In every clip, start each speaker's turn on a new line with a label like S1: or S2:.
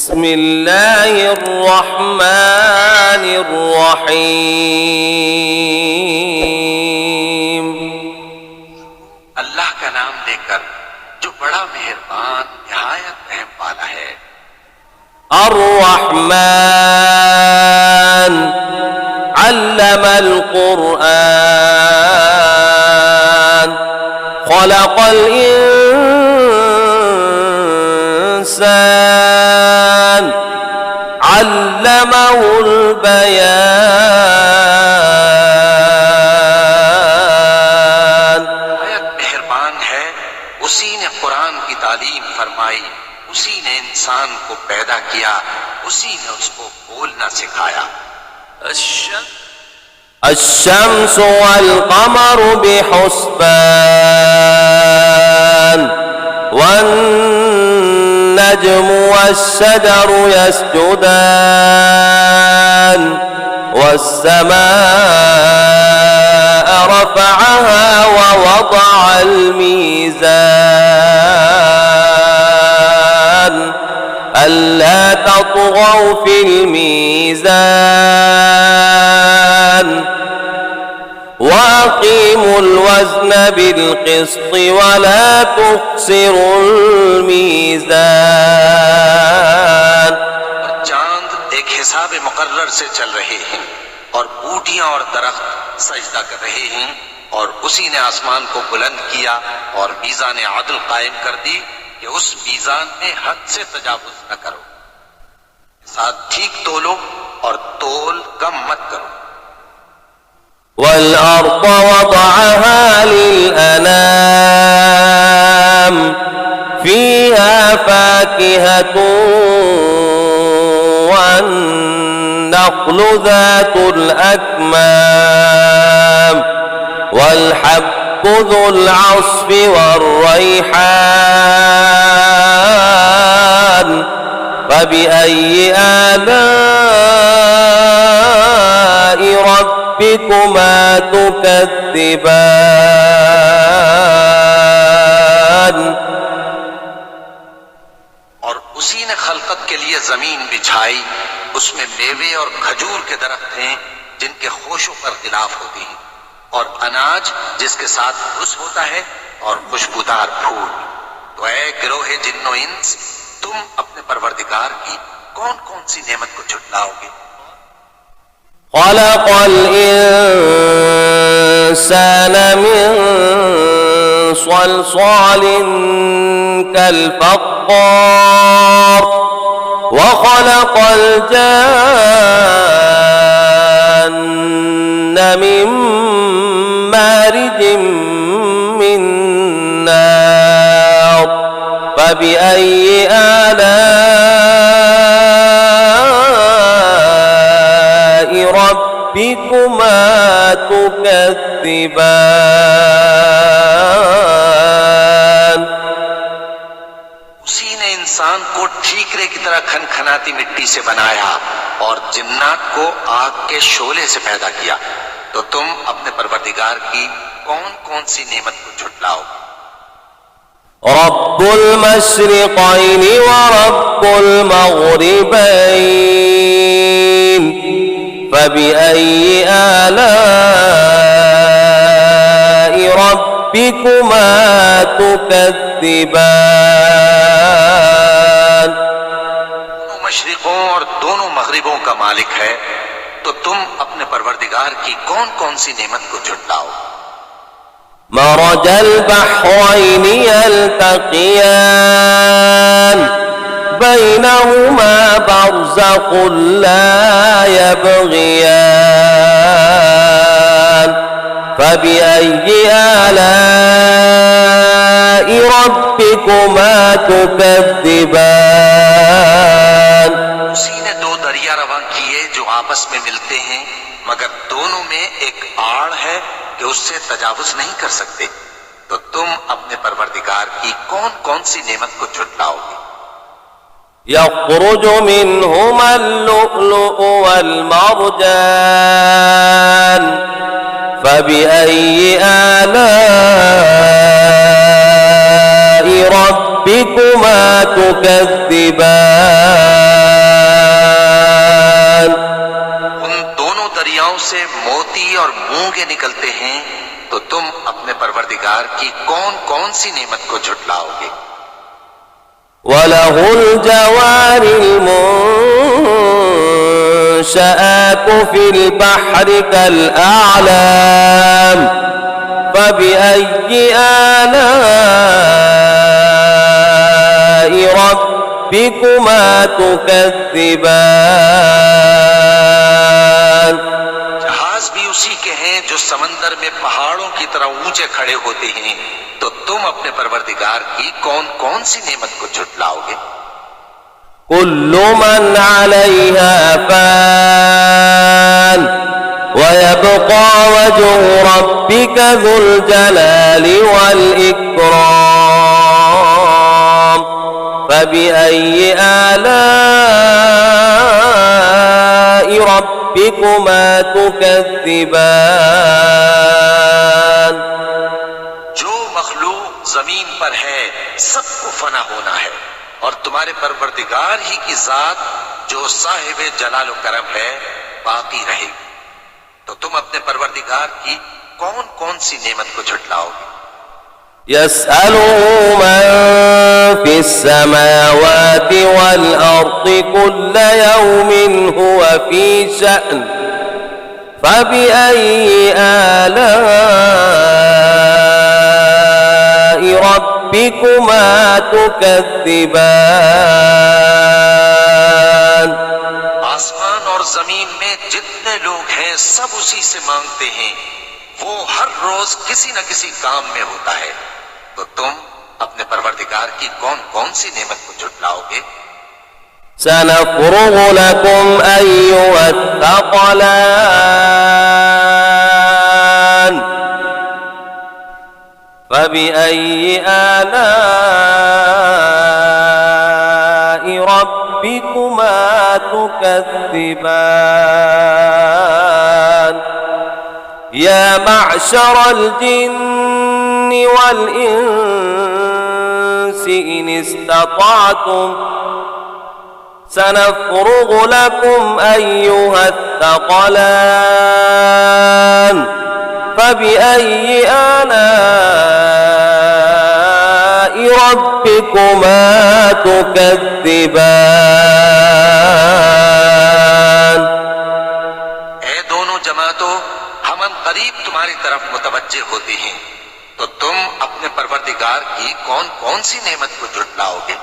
S1: बिस्मिल्लाहिर्रहमानिर्रहीम।
S2: अल्लाह का नाम लेकर जो बड़ा मेहरबान निहायत रहम वाला है।
S1: अर्रहमान अल्लमल कुरआन खलक़ल इंसान अल्लमहुल बयान।
S2: निहायत मेहरबान है, उसी ने कुरान की तालीम फरमाई, उसी ने इंसान को पैदा किया, उसी ने उसको बोलना सिखाया।
S1: الشمس والقمر بحسبان والنجم والشجر يسجدان والسماء رفعها ووضع الميزان ألا تطغوا في الميزان وأقيموا الوزن بالقسط ولا تخسروا الميزان।
S2: चांद एक हिसाब मुकर्रर से चल रहे हैं और बूटियां और दरख्त सजदा कर रहे हैं, और उसी ने आसमान को बुलंद किया और मीज़ान आदल कायम कर दी कि उस मीज़ान में हद से तजावुज न करो, साथ ठीक तोलो और तोल कम मत करो।
S1: والأرض وضعها للأنام فيها فاكهة والنخل ذات الأكمام والحب ذو العصف والريحان فبأي آلاء ربكما تكذبان।
S2: और उसी ने खलकत के लिए जमीन बिछाई, उसमें मेवे और खजूर के दरख्त हैं जिनके खोशों पर खिलाफ होती हैं, और अनाज जिसके साथ घुस होता है, और खुशबूदार फूल। तो ऐ गिरोहे जिन्नो इंस, तुम अपने परवरदिगार की कौन कौन सी नेमत को झुटलाओगे।
S1: خلق الإنسان من صلصال كالفخار وخلق الجان من مارج من نار فبأي آلاء ربكما تكذبان।
S2: उसी ने इंसान को ठीकरे की तरह खनखनाती मिट्टी से बनाया और जिन्नात को आग के शोले से पैदा किया। तो तुम अपने परवरदिगार की कौन कौन सी नेमत को झुटलाओगे।
S1: رب المشرقين ورب المغربين فبأي آلاء ربكما تكذبان।
S2: दोनों मशरिकों और दोनों मगरिबों का मालिक है, तो तुम अपने परवरदिगार की कौन कौन सी नेमत को झुटलाओ।
S1: مرج البحرين يلتقيان بينهما برزخ لا يبغيان فبأي آلاء ربكما تكذبان।
S2: उसी ने दो दरिया रवां किए जो आपस में मिलते हैं, मगर दोनों में एक आड़ है कि उससे तजावुज नहीं कर सकते। तो तुम अपने परवरदिगार की कौन कौन सी नेमत को झुटलाओगे।
S1: يخرج منهما اللؤلؤ والمرجان فبأي آلاء ربكما تكذبان।
S2: मोती और मूंगे निकलते हैं, तो तुम अपने परवरदिगार की कौन कौन सी नेमत को झुटलाओगे।
S1: وله الجوار المنشآت في البحر كالأعلام فبأي آلاء ربكما تكذبان।
S2: जहाज भी उसी के हैं जो समंदर में पहाड़ों की तरह ऊंचे खड़े होते हैं, तो तुम अपने परवरदिगार की कौन कौन सी नेमत को झुटलाओगे।
S1: كل من عليها فان ويبقى وجه ربك ذو الجلال والإكرام فبأي آلاء ربكما تكذبان।
S2: जो मखलूक जमीन पर है सबको फना होना है, और तुम्हारे परवरदिगार ही की जात जो साहिब जलाल व करम है बाकी रहेगी, तो तुम अपने परवरदिगार की कौन कौन सी नेमत को झुटलाओगे।
S1: يسأله من في السماوات والأرض كل يوم هو في شأن فبأي آلاء ربكما تكذبان।
S2: आसमान और जमीन में जितने लोग हैं सब उसी से मांगते हैं, वो हर रोज किसी न किसी काम में होता है, तो तुम अपने परवरदिगार की कौन कौन सी नेमत को झुटलाओगे।
S1: سنفرغ لكم أيها الثقلان فبأي آلاء ربكما تكذبان يا معشر الجن والإنس إن استطعتم سنفرغ لكم أيها الثقلان فبأي آلاء ربكما تكذبان।
S2: ऐ दोनों जमातों, हम करीब तुम्हारी तरफ मुतवज्जे होते हैं, तो तुम अपने परवरदिगार की कौन कौन सी नेमत को झुटलाओगे।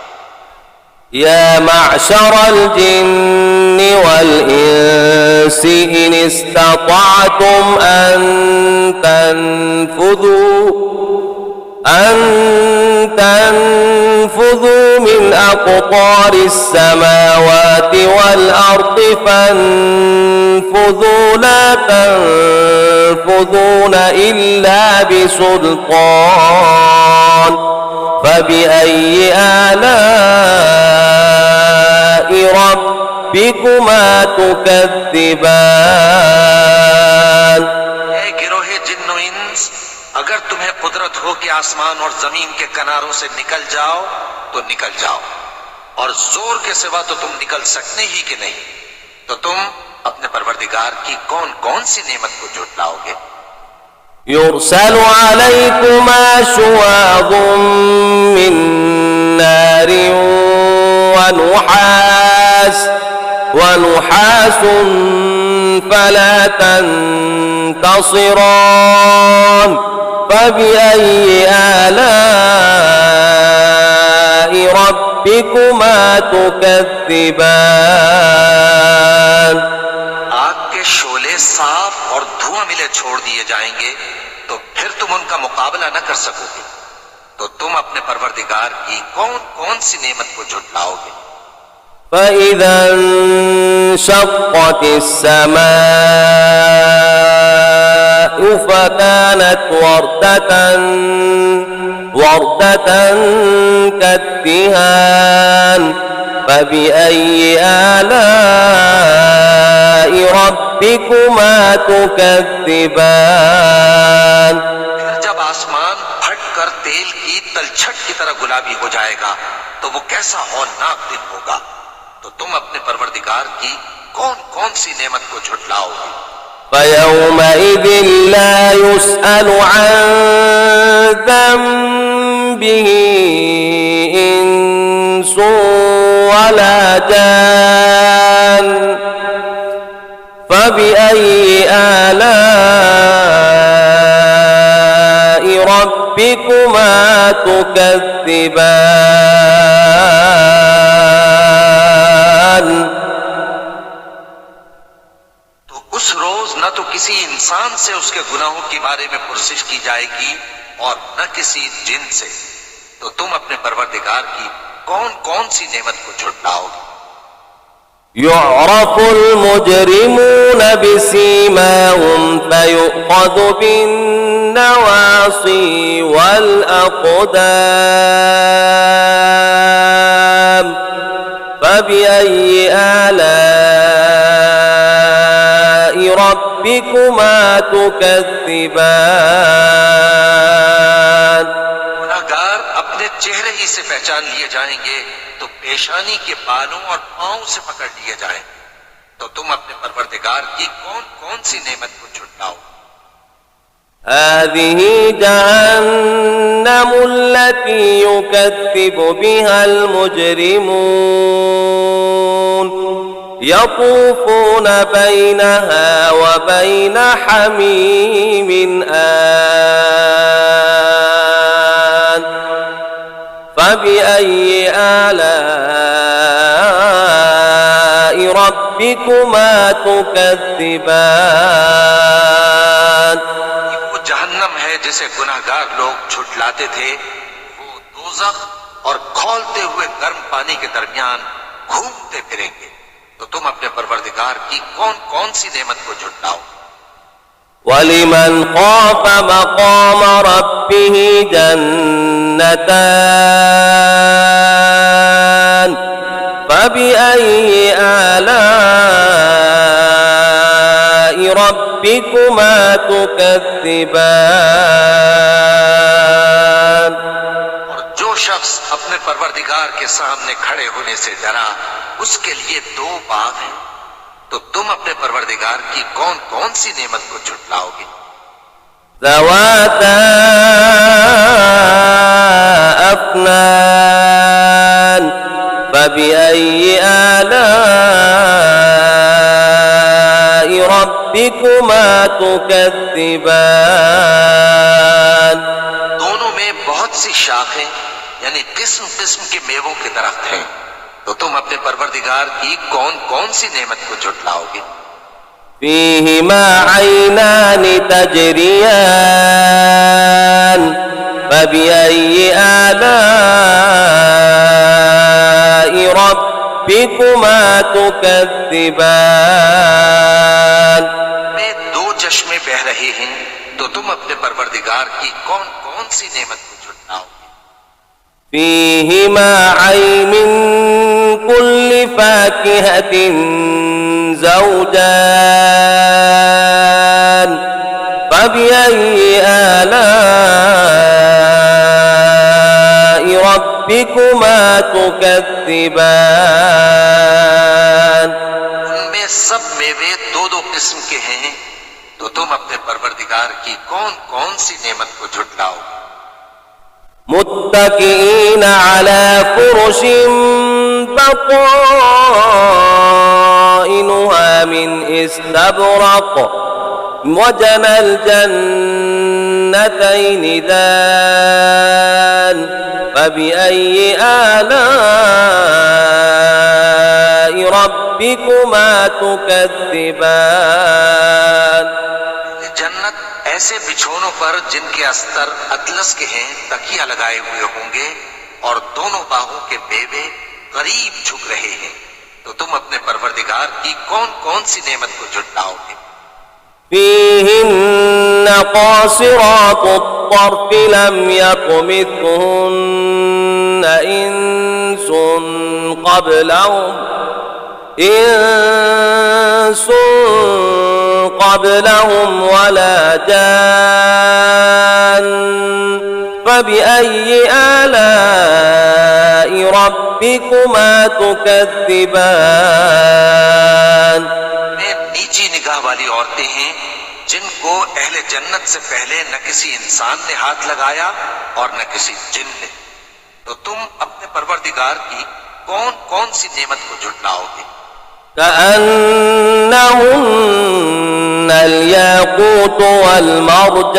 S1: يا معشر الجن والإنس إن استطعتم أن تنفذوا من أقطار السماوات والأرض فانفذوا لا تنفذون إلا بسلطان فبأي آلاء ربكما تكذبان।
S2: गिरोहे जिन्नो इंस, अगर तुम्हें कुदरत हो कि आसमान और जमीन के किनारों से निकल जाओ तो निकल जाओ, और जोर के सिवा तो तुम निकल सकते ही कि नहीं, तो तुम अपने परवरदिगार की कौन कौन सी नेमत को झुटलाओगे।
S1: يرسل عليكما شواظ من نار ونحاس فلا تنتصران فبأي آلاء ربكما تكذبان।
S2: आग के शोले साफ और धुआं मिले छोड़ दिए जाएंगे, तो फिर तुम उनका मुकाबला न कर सकोगे, तो तुम अपने परवरदिगार की कौन कौन सी नेमत को झुटलाओगे।
S1: فإذا انشقت السماء فكانت وردة كالدهان فبأي آلاء ربكما تكذبان।
S2: फिर जब आसमान फट कर तेल की तलछट की तरह गुलाबी हो जाएगा, तो वो कैसा हौलनाक दिन होगा, तो तुम अपने परवरदिगार की कौन कौन सी नेमत को झुटलाओगे।
S1: فيومئذ لا يسأل عن ذنبه إنس ولا جان فبأي آلاء ربكما تكذبان
S2: तो उस रोज न तो किसी इंसान से उसके गुनाहों के बारे में पुरसिश की जाएगी और न किसी जिन से। तो तुम अपने परवरदिगार की कौन कौन सी नेमत को झुटलाओगे।
S1: يعرف المجرمون بسيماهم فيؤخذ بالنواصي والأقدام فبأي آلاء ربكما تكذبان
S2: गुनाहगार अपने चेहरे ही से पहचान लिए जाएंगे तो पेशानी के बालों और पांव से पकड़ लिए जाएंगे। तो तुम अपने परवरदिगार की कौन कौन सी नेमत को झुटलाओ।
S1: هذه جهنم التي يكذب بها المجرمون يطوفون بينها وبين حميم آن فبأي آلاء ربكما تكذبان
S2: वो जहन्नम है जिसे गुनाहगार लोग झुटलाते थे। वो दोज़ख और खौलते हुए गर्म पानी के दरमियान घूमते फिरेंगे। तो तुम अपने परवरदिगार की कौन कौन सी नेमत को झुटलाओ।
S1: ولمن خاف مقام ربه جنتان فبأي آلاء ربكما تكذبان
S2: और जो शख्स अपने परवरदिगार के सामने खड़े होने से डरा उसके लिए दो बाग हैं। तो तुम अपने परवरदिगार की कौन कौन सी नेमत को झुटलाओगे।
S1: ذواتا أفنان فبأي آلاء ربكما تكذبان
S2: दोनों में बहुत सी शाखें यानी किस्म किस्म के मेवों के दरख्त हैं। तो तुम अपने परवरदिगार की कौन कौन सी नेमत को झुटलाओगे।
S1: فيهما عينان تجريان فبأي آلاء ربكما تكذبان
S2: में दो चश्मे बह रहे हैं। तो तुम अपने परवरदिगार की कौन कौन सी नेमत को झुटलाओगे।
S1: فيهما عين من كل فاكهة زوجان فبأي آلاء ربكما تكذبان
S2: उनमें सब मेवे दो दो किस्म के हैं। तो तुम अपने परवरदिगार की कौन कौन सी नेमत को झुटलाओगे।
S1: متكئين على فرش بطائنها من استبرق وجنى الجنتين دان فبأي آلاء ربكما تكذبان
S2: जन्नत ऐसे बिछोनों पर जिनके अस्तर अतलस के हैं तकिया लगाए हुए होंगे और दोनों बाहों के मेवे करीब झुक रहे हैं। तो तुम अपने परवरदिगार की कौन कौन सी नेमत को झुटलाओगे।
S1: فيهن قاصرات الطرف لم يطمثهن إنس قبلهم ولا جان فبأي آلاء ربكما تكذبان
S2: नीची निगाह निगाह वाली औरतें हैं जिनको अहले जन्नत से पहले न किसी इंसान ने हाथ लगाया और न किसी जिन ने। तो तुम अपने परवरदिगार की कौन कौन सी नेमत को झुटलाओगे?
S1: كأنهن الياقوت والمرجان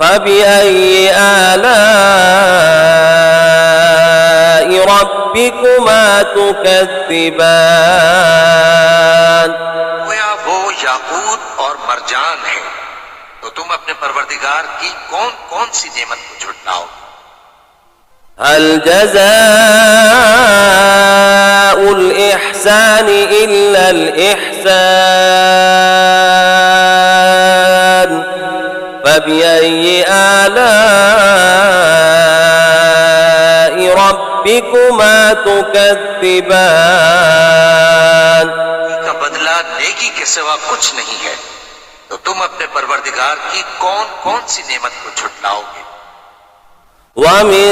S1: فبأي آلاء ربكما تكذبان
S2: गोया वो याकूत और मरजान है। तो तुम अपने परवरदिगार की कौन कौन सी नेमत को झुटलाओगे?
S1: هل جزاء الإحسان إلا الإحسان فبأي آلاء ربكما تكذبان
S2: का बदला नेकी के सिवा कुछ नहीं है। तो तुम अपने परवरदिगार की कौन कौन सी नेमत को झुटलाओगे?
S1: ومن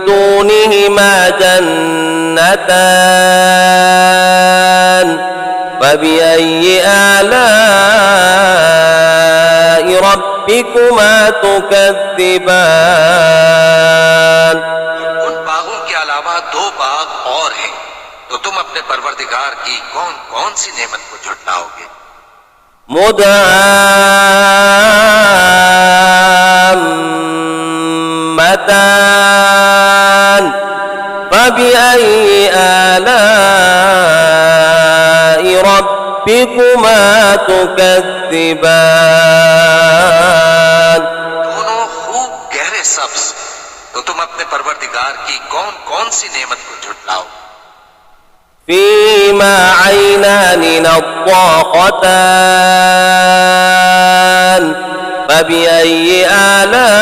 S1: دونهما جنتان فبأي آلاء ربكما تكذبان
S2: उन बागों के अलावा दो बाग और हैं। तो तुम अपने परवरदिगार की कौन कौन सी नेमत को झुटलाओगे?
S1: مدهامتان فبأي آلاء ربكما تكذبان
S2: दोनों खूब गहरे सब्ज। तो तुम अपने परवरदिगार की कौन कौन सी नेमत को झुटलाओगे?
S1: فيما عينان نضاختان فبأي آلاء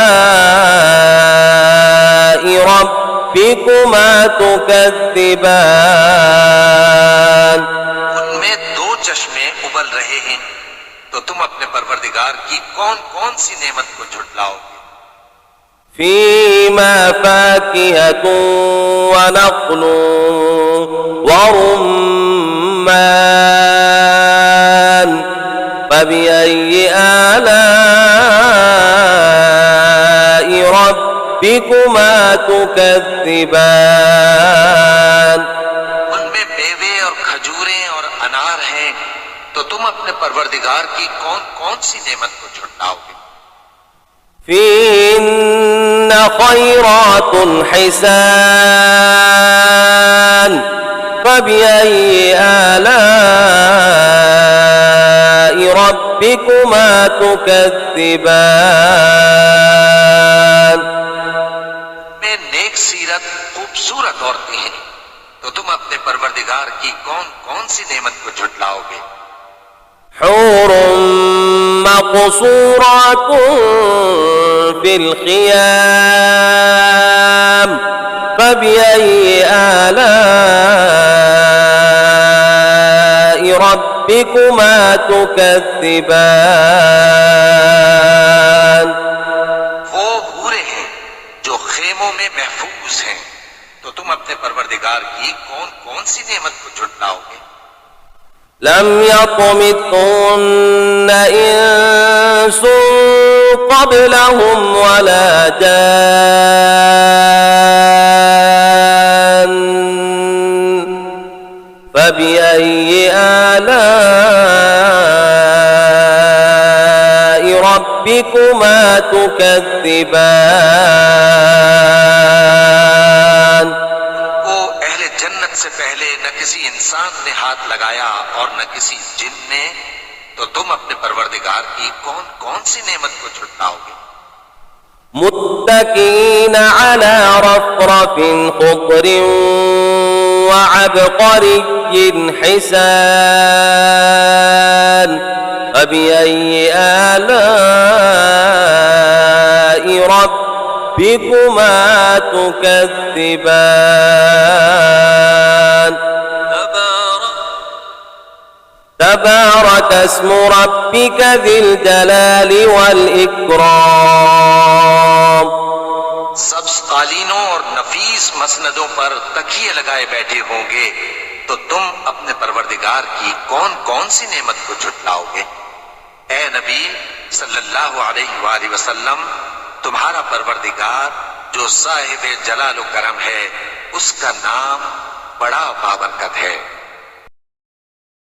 S1: ربكما تكذبان
S2: उनमें दो चश्मे उबल रहे हैं। तो तुम अपने परवरदिगार की कौन कौन सी नेमत को झुटलाओगे?
S1: فيما فاكهة ونخل ورمان فبأي آلاء ربكما تكذبان
S2: उनमें मेवे और खजूरें और अनार हैं। तो तुम अपने परवरदिगार की कौन कौन सी नेमत को झुटलाओगे?
S1: فيهن خيرات حسان فبأي آلاء ربكما تكذبان
S2: में नेक सीरत खूबसूरत औरतें हैं। तो तुम अपने परवरदिगार की कौन कौन सी नेमत को झुटलाओगे?
S1: حور مقصورات في الخيام فبأي آلاء ربكما تكذبان
S2: वो हूरे हैं जो खेमों में महफूज हैं। तो तुम अपने परवरदिगार की कौन कौन सी नेमत को झुटलाओगे?
S1: لم يطمثهن إنس قبلهم ولا جان فبأي آلاء ربكما تكذبان
S2: वो अहले जन्नत से पहले न किसी इंसान ने हाथ लगाया और न किसी जिन ने। तो तुम अपने परवरदिगार की कौन कौन सी नेमत को झुटलाओगे?
S1: متكئين على رفرف خضر وعبقري حسان فبأي آلاء ربكما تكذبان تبارك اسم ربك ذي الجلال والإكرام
S2: सब्ज कालीनों और नफीस मसनदों पर तकिए लगाए बैठे होंगे। तो तुम अपने परवरदिगार की कौन कौन सी नेमत को झुटलाओगे। ए नबी सल्लल्लाहु अलैहि वसल्लम, तुम्हारा परवरदिगार जो साहिब जलाल करम है, उसका नाम बड़ा बाबरकत है।